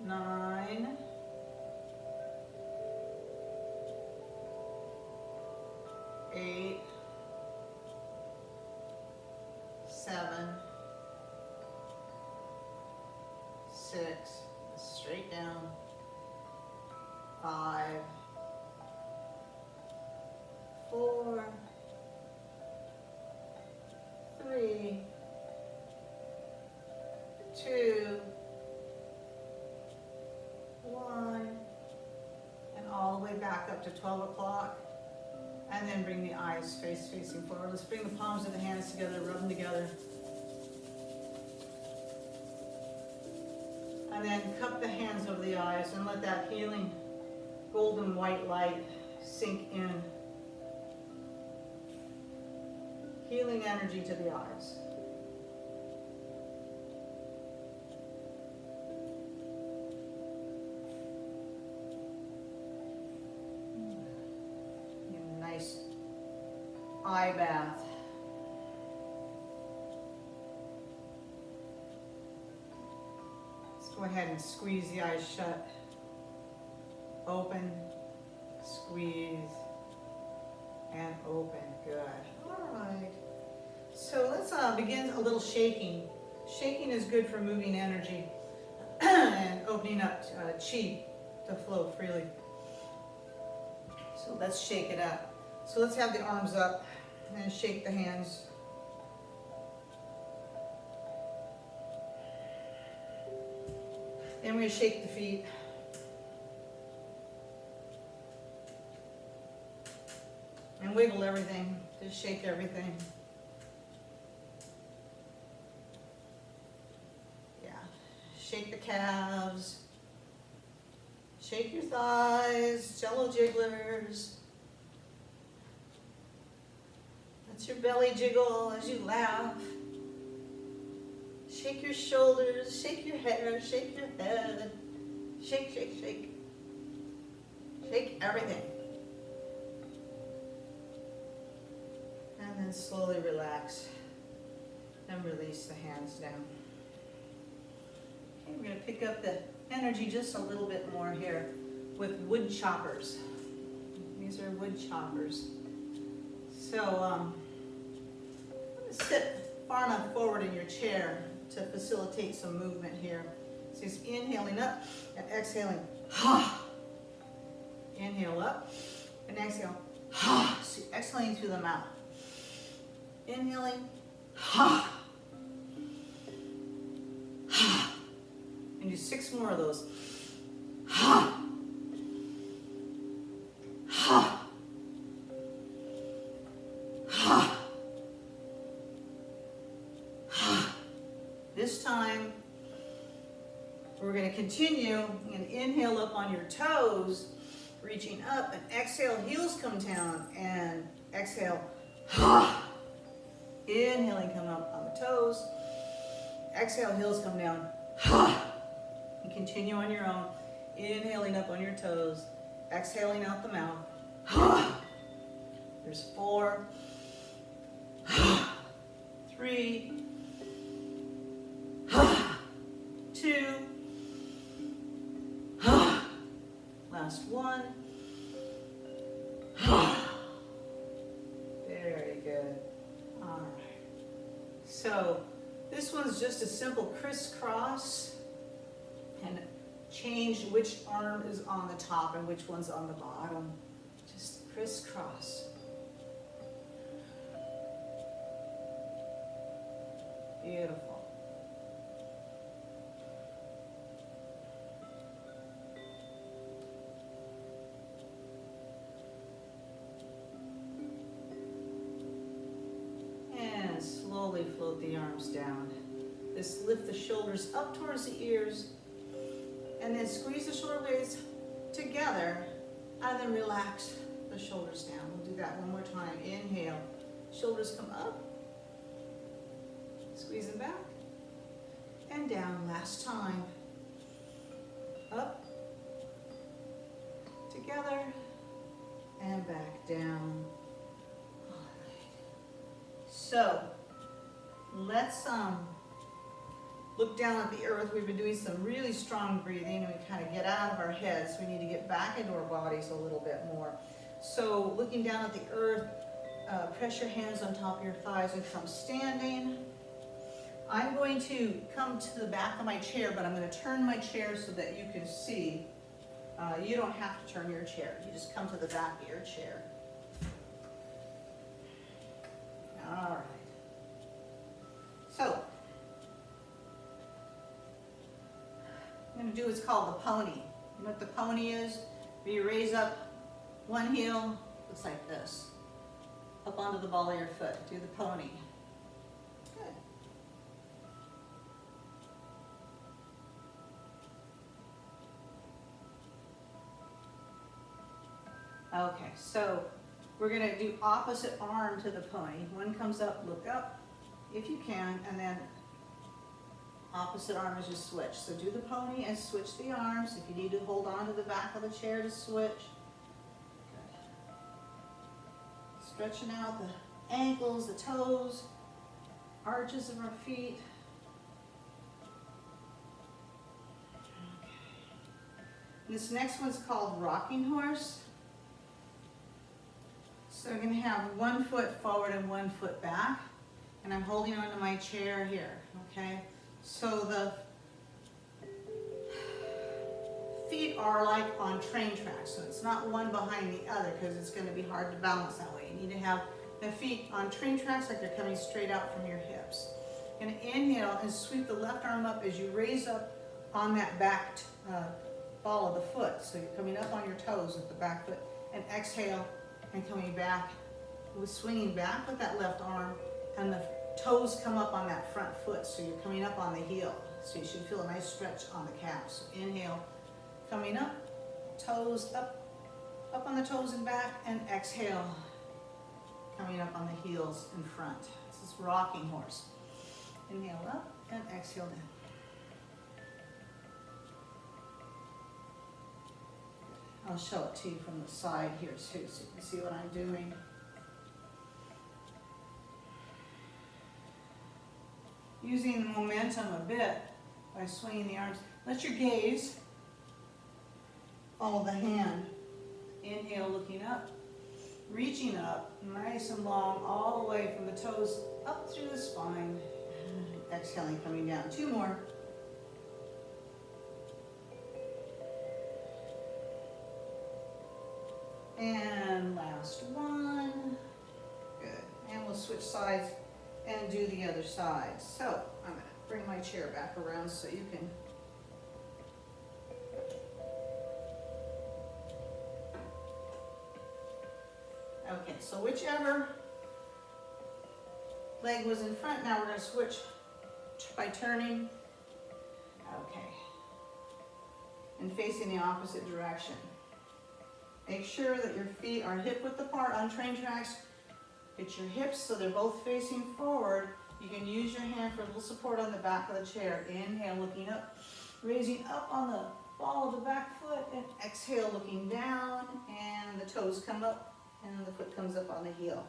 9, 8, 7, 6, straight down, 5, 4, 3, 2, 1, and all the way back up to 12 o'clock. And then bring the eyes facing forward. Let's bring the palms of the hands together, rub them together. And then cup the hands over the eyes and let that healing golden white light sink in. Healing energy to the eyes. Nice eye bath. Let's go ahead and squeeze the eyes shut. Open, squeeze, and open. Good. All right. So let's begin a little shaking. Shaking is good for moving energy and opening up chi to flow freely. So let's shake it up. So let's have the arms up and shake the hands. Then we're going to shake the feet. And wiggle everything. Just shake everything. Yeah. Shake the calves. Shake your thighs, jello jigglers. Let your belly jiggle as you laugh. Shake your shoulders, shake your hair, shake your head. Shake, shake, shake. Shake everything. And then slowly relax and release the hands down. Okay, we're going to pick up the energy just a little bit more here with wood choppers. These are wood choppers. So sit far enough forward in your chair to facilitate some movement here. So it's inhaling up and exhaling. Ha! Inhale up and exhale. Ha! So exhaling through the mouth. Inhaling. Ha! Ha! And do 6 more of those. Ha! Ha! Ha! Ha! This time, we're going to continue and inhale up on your toes, Reaching up and exhale, heels come down and exhale. Inhaling, come up on the toes. Exhale, heels come down. And continue on your own. Inhaling up on your toes. Exhaling out the mouth. There's 4, 3, 2, last 1. Very good. All right. So this one's just a simple crisscross, and change which arm is on the top and which one's on the bottom. Just crisscross. Beautiful. And slowly float the arms down. Just lift the shoulders up towards the ears, and then squeeze the shoulder blades together, and then relax the shoulders down. We'll do that one more time. Inhale, shoulders come up, squeeze them back, and down. Last time. Up, together, and back down. All right. So, let's look down at the earth. We've been doing some really strong breathing, and we kind of get out of our heads. We need to get back into our bodies a little bit more. So looking down at the earth, press your hands on top of your thighs and come standing. I'm going to come to the back of my chair, but I'm going to turn my chair so that you can see. You don't have to turn your chair. You just come to the back of your chair. All right. So, I'm going to do what's called the pony. You know what the pony is? Where you raise up one heel, looks like this, up onto the ball of your foot. Do the pony. Good. Okay, so we're going to do opposite arm to the pony. One comes up, look up if you can, and then opposite arm as you switch. So do the pony and switch the arms. If you need to hold on to the back of the chair to switch. Good. Stretching out the ankles, the toes, arches of our feet. Okay. This next one's called rocking horse. So I'm going to have one foot forward and one foot back, and I'm holding onto my chair here, okay? So the feet are like on train tracks, so it's not one behind the other because it's going to be hard to balance that way. You need to have the feet on train tracks like they're coming straight out from your hips. You're going to inhale and sweep the left arm up as you raise up on that back ball of the foot. So you're coming up on your toes with the back foot, and exhale and coming back, swinging back with that left arm, and the toes come up on that front foot, so you're coming up on the heel. So you should feel a nice stretch on the calves. So inhale, coming up, toes up, up on the toes and back, and exhale, coming up on the heels in front. This is rocking horse. Inhale up and exhale down. I'll show it to you from the side here too, so you can see what I'm doing. Using the momentum a bit by swinging the arms. Let your gaze follow the hand. Inhale, looking up, reaching up, nice and long, all the way from the toes up through the spine. Exhaling, coming down. 2 more. And last one. Good. And we'll switch sides and do the other side. So I'm going to bring my chair back around so you can okay, so whichever leg was in front, now we're going to switch by turning. Okay. And facing the opposite direction. Make sure that your feet are hip width apart on train tracks. Get your hips so they're both facing forward. You can use your hand for a little support on the back of the chair. Inhale, looking up, raising up on the ball of the back foot, and exhale, looking down, and the toes come up, and the foot comes up on the heel.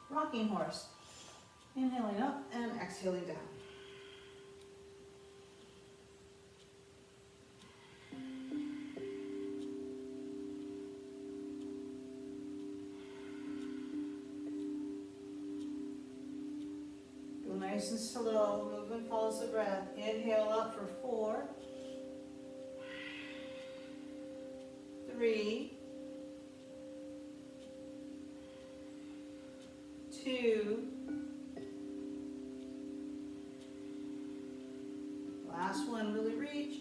Rocking horse. Inhaling up and exhaling down. Go nice and slow. Movement follows the breath. Inhale up for 4, 3, 2, last one, really reach,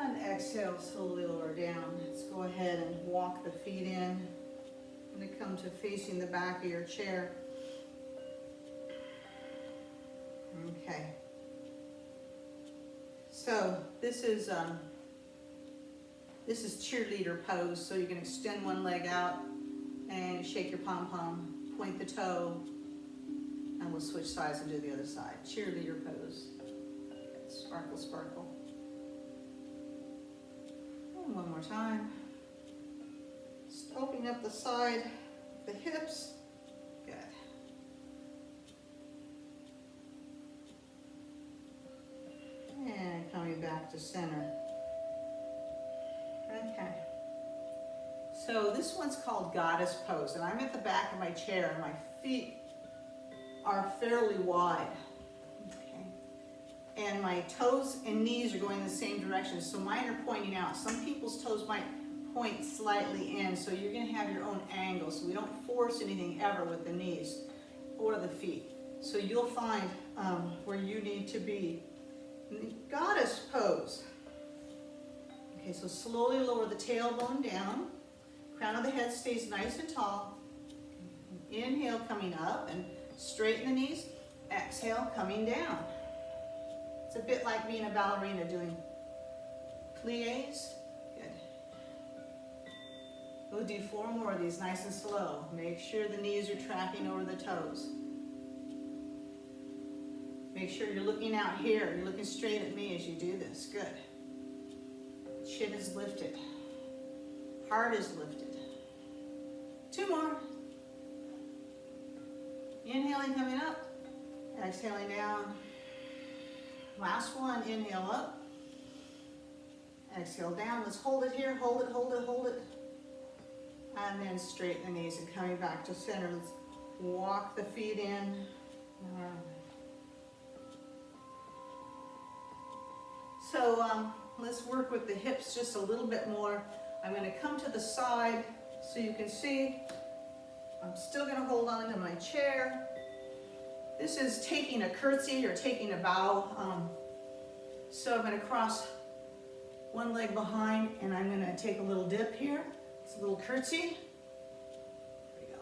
and exhale, slowly lower down. Let's go ahead and walk the feet in. I'm going to come to facing the back of your chair. Okay. So this is cheerleader pose. So you can extend one leg out and shake your pom-pom, point the toe, and we'll switch sides and do the other side. Cheerleader pose. Sparkle, sparkle. And one more time. Just opening up the side, the hips. Good. And coming back to center. Okay. So this one's called goddess pose, and I'm at the back of my chair, and my feet are fairly wide. And my toes and knees are going in the same direction, so mine are pointing out. Some people's toes might point slightly in, so you're going to have your own angle, so we don't force anything ever with the knees or the feet. So you'll find where you need to be. Goddess pose. Okay, so slowly lower the tailbone down. Crown of the head stays nice and tall. Inhale, coming up, and straighten the knees. Exhale, coming down. It's a bit like being a ballerina doing plies. Good. We'll do 4 more of these nice and slow. Make sure the knees are tracking over the toes. Make sure you're looking out here. You're looking straight at me as you do this. Good. Chin is lifted. Heart is lifted. 2 more. Inhaling, coming up. Exhaling down. Last one, inhale up. Exhale down. Let's hold it here. Hold it, hold it, hold it. And then straighten the knees and coming back to center. Let's walk the feet in. All right. So let's work with the hips just a little bit more. I'm going to come to the side so you can see. I'm still going to hold on to my chair. This is taking a curtsy or taking a bow. So I'm going to cross one leg behind and I'm going to take a little dip here. It's a little curtsy. There we go.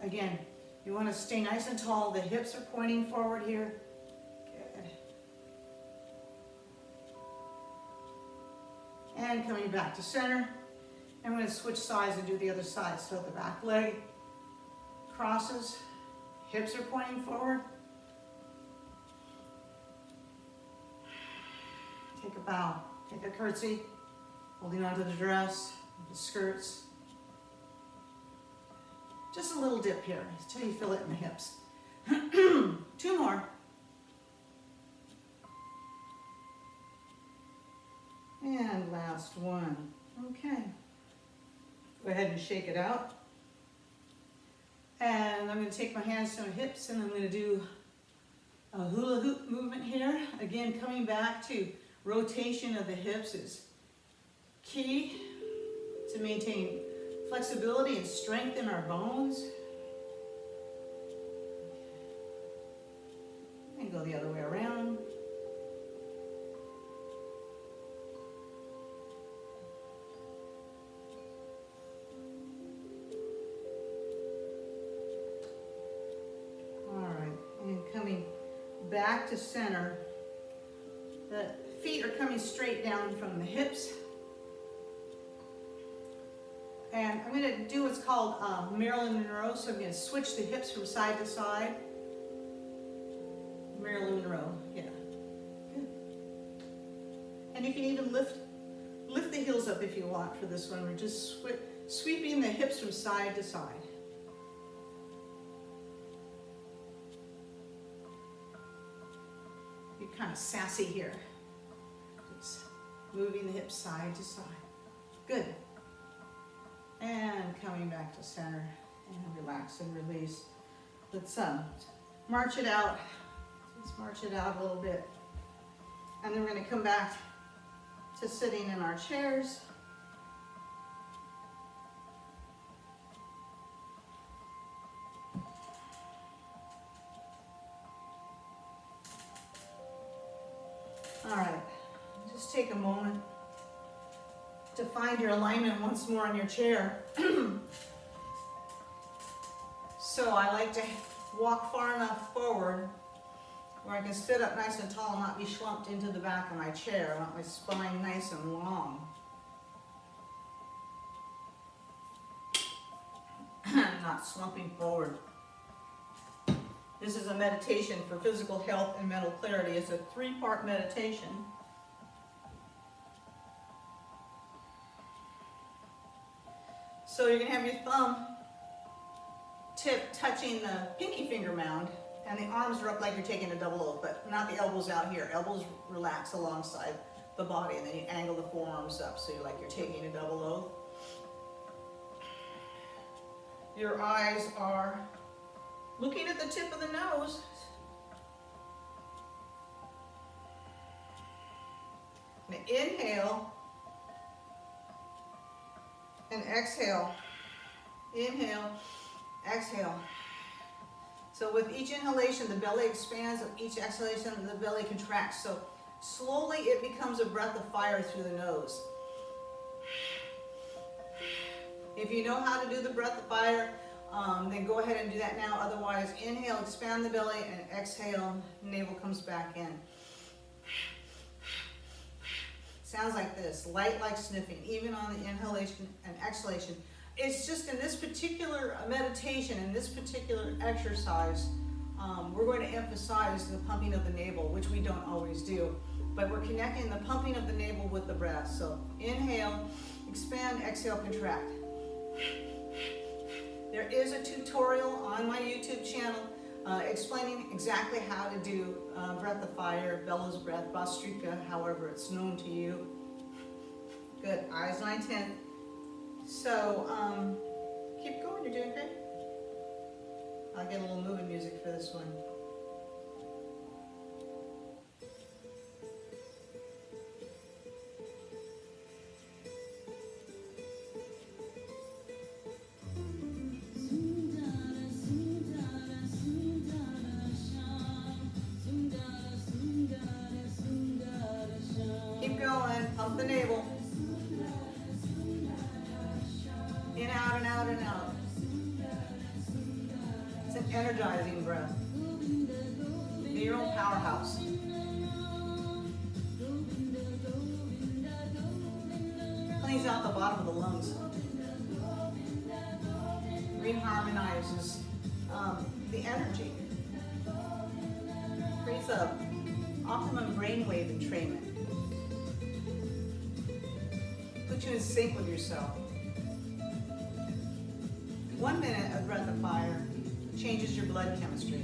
Again, you want to stay nice and tall. The hips are pointing forward here. Good. And coming back to center. I'm going to switch sides and do the other side. So the back leg crosses, hips are pointing forward. Take a bow, take a curtsy, holding onto the dress, the skirts. Just a little dip here until you feel it in the hips. 2 more. And last one. Okay. Go ahead and shake it out. And I'm going to take my hands to my hips and I'm going to do a hula hoop movement here. Again, coming back to rotation of the hips is key to maintain flexibility and strength in our bones. And go the other way around. All right, and coming back to center. The feet are coming straight down from the hips. And I'm going to do what's called Marilyn Monroe, so I'm going to switch the hips from side to side. Marilyn Monroe, yeah. Good. And you can even lift the heels up if you want for this one. We're just sweeping the hips from side to side. Be kind of sassy here. Just moving the hips side to side. Good. And coming back to center and relax and release. Let's march it out. Let's march it out a little bit. And then we're going to come back to sitting in our chairs. All right, just take a moment to find your alignment once more on your chair. So I like to walk far enough forward where I can sit up nice and tall and not be slumped into the back of my chair. I want my spine nice and long. Not slumping forward. This is a meditation for physical health and mental clarity. It's a 3-part meditation. So you're going to have your thumb tip touching the pinky finger mound, and the arms are up like you're taking a double oath, but not the elbows out here. Elbows relax alongside the body, and then you angle the forearms up so you're taking a double oath. Your eyes are looking at the tip of the nose. Now inhale and exhale. Inhale, exhale. So with each inhalation, the belly expands. With each exhalation, the belly contracts. So slowly it becomes a breath of fire through the nose. If you know how to do the breath of fire, then go ahead and do that now. Otherwise, inhale, expand the belly, and exhale, navel comes back in. Sounds like this, light like sniffing, even on the inhalation and exhalation. It's just in this particular meditation, in this particular exercise, we're going to emphasize the pumping of the navel, which we don't always do. But we're connecting the pumping of the navel with the breath. So inhale, expand, exhale, contract. There is a tutorial on my YouTube channel explaining exactly how to do breath of fire, bellows breath, Bastrika, however it's known to you. Good, eyes 9-10. So keep going, you're doing great. I'll get a little moving music for this one. Keep going, pump the navel. In, out, and out, and out. It's an energizing breath. Be your own powerhouse. Cleans out the bottom of the lungs. Reharmonizes the energy. Creates a optimum brainwave entrainment. Puts you in sync with yourself. 1 minute of breath of fire changes your blood chemistry.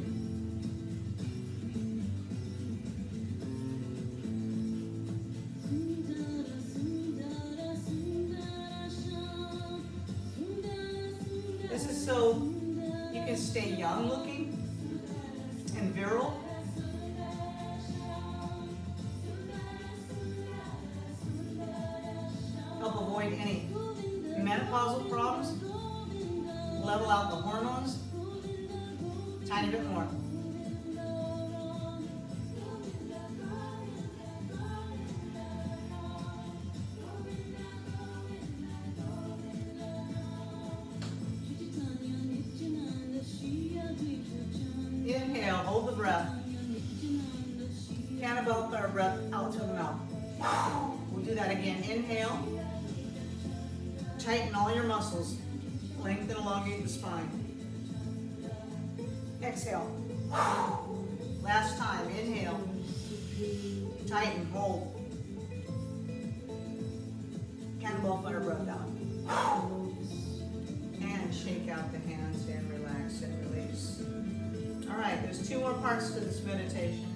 This is so you can stay young looking and virile. Help avoid any menopausal problems. Level out the hormones. Tiny bit more. Inhale, hold the breath. Cannonball our breath out to the mouth. that again. Inhale. Tighten all your muscles. Lengthen, elongate the spine. Exhale. Last time. Inhale. Tighten, hold. Cannonball fire breath out. And shake out the hands and relax and release. All right, there's 2 more parts to this meditation.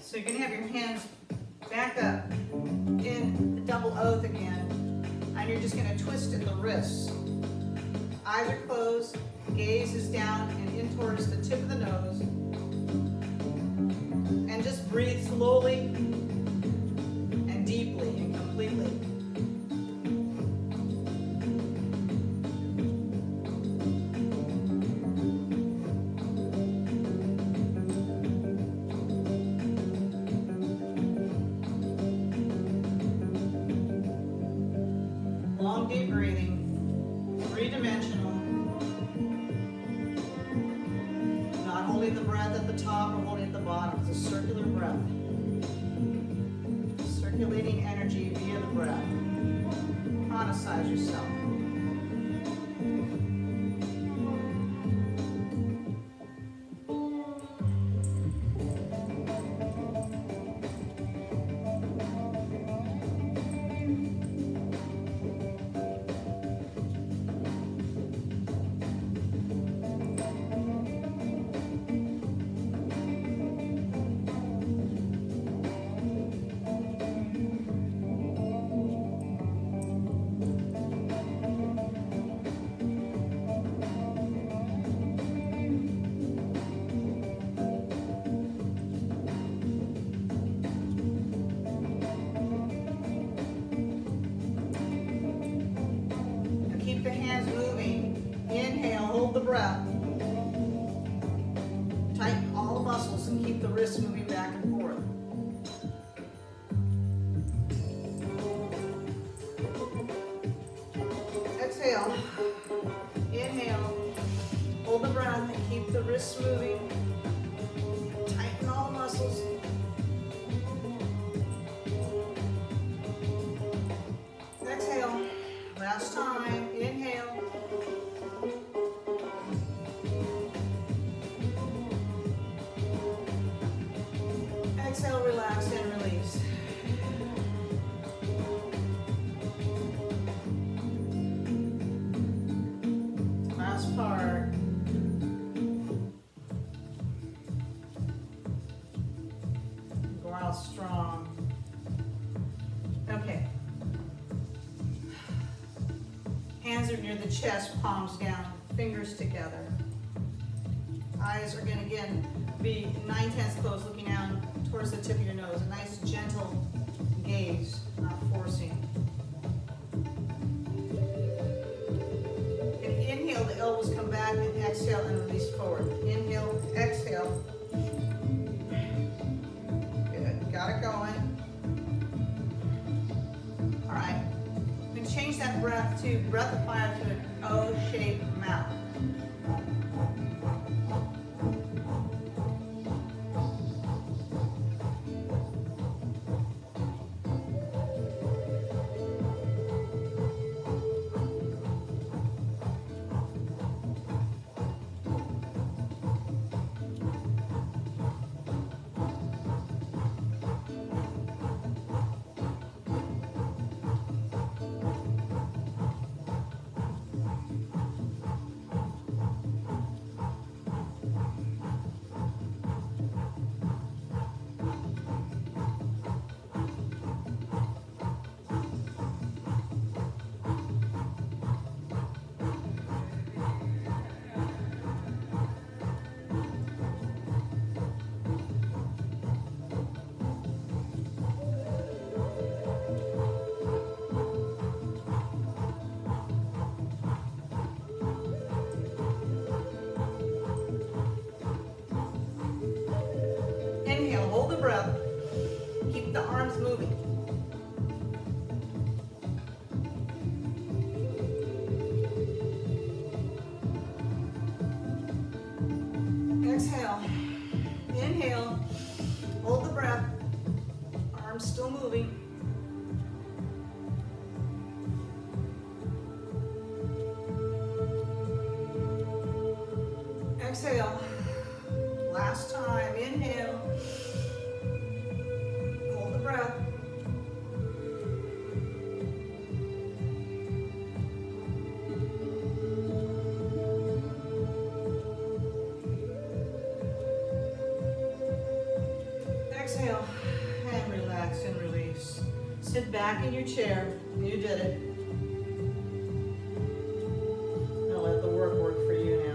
So you're going to have your hands back up in the double oath again, and you're just going to twist at the wrists. Eyes are closed, gaze is down and in towards the tip of the nose, and just breathe slowly and deeply and completely. Long, deep breathing, 3-dimensional. Not holding the breath at the top or holding at the bottom. It's a circular breath. Circulating energy via the breath. Chronicize yourself. The hands moving. Inhale, hold the breath. Tighten all the muscles and keep the wrists moving back and forth. Exhale. Inhale. Hold the breath and keep the wrists moving. Tighten all the muscles. Exhale. Last time. Inhale. Exhale, relax and release. Last part. Go out strong. Okay. Hands are near the chest, palms down, fingers together. Eyes are going to again be 9/10 closed, looking down towards the tip of your nose. A nice gentle gaze, not forcing. And inhale, the elbows come back, and exhale and release forward. Inhale, exhale. Good, got it going. All right. Change that breath to breath of fire to an O-shaped mouth. Hold the breath. Keep the arms moving. Arms still moving. Exhale. Last time, inhale. Hold the breath. Exhale, and relax and release. Sit back in your chair. You did it. Now let the work for you now.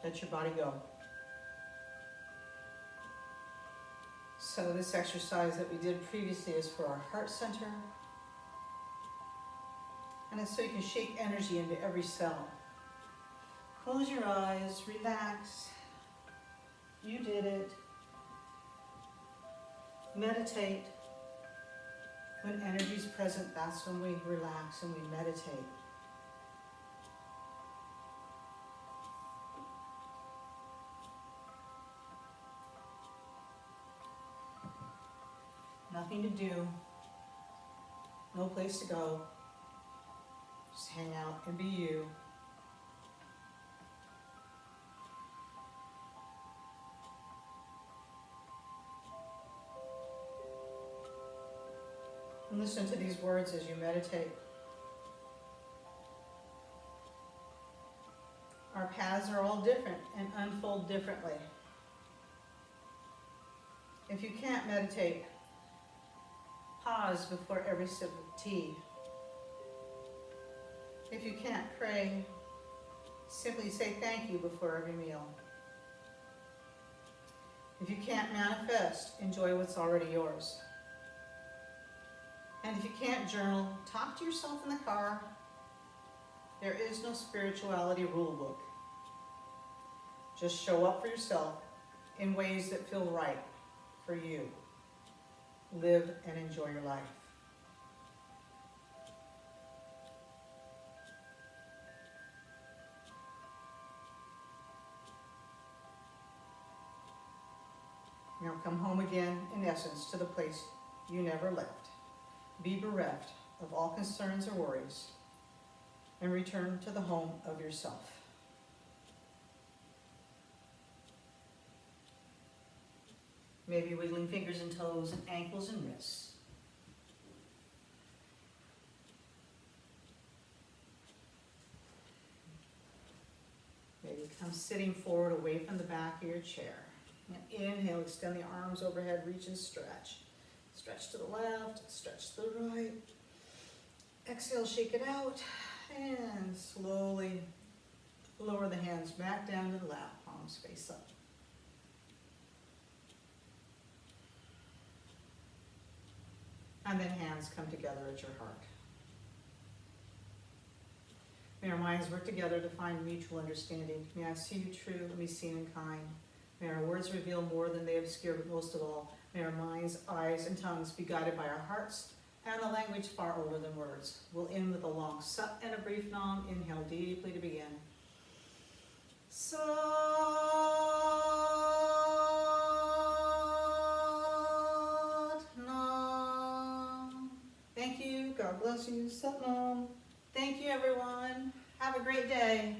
Let your body go. So this exercise that we did previously is for our heart center. And it's so you can shake energy into every cell. Close your eyes, relax. You did it. Meditate. When energy is present, that's when we relax and we meditate. Nothing to do, no place to go, just hang out and be you. And listen to these words as you meditate. Our paths are all different and unfold differently. If you can't meditate, pause before every sip of tea. If you can't pray, simply say thank you before every meal. If you can't manifest, enjoy what's already yours. And if you can't journal, talk to yourself in the car. There is no spirituality rule book. Just show up for yourself in ways that feel right for you. Live and enjoy your life. Now come home again, in essence, to the place you never left. Be bereft of all concerns or worries, and return to the home of yourself. Maybe wiggling fingers and toes and ankles and wrists. Maybe come sitting forward away from the back of your chair. And inhale, extend the arms overhead, reach and stretch. Stretch to the left, stretch to the right. Exhale, shake it out, and slowly lower the hands back down to the lap, palms face up. And then hands come together at your heart. May our minds work together to find mutual understanding. May I see you true, let me see in kind. May our words reveal more than they obscure, but most of all, may our minds, eyes, and tongues be guided by our hearts and a language far older than words. We'll end with a long sat and a brief nam. Inhale deeply to begin. Sat nam. Thank you. God bless you. Sat nam. Thank you, everyone. Have a great day.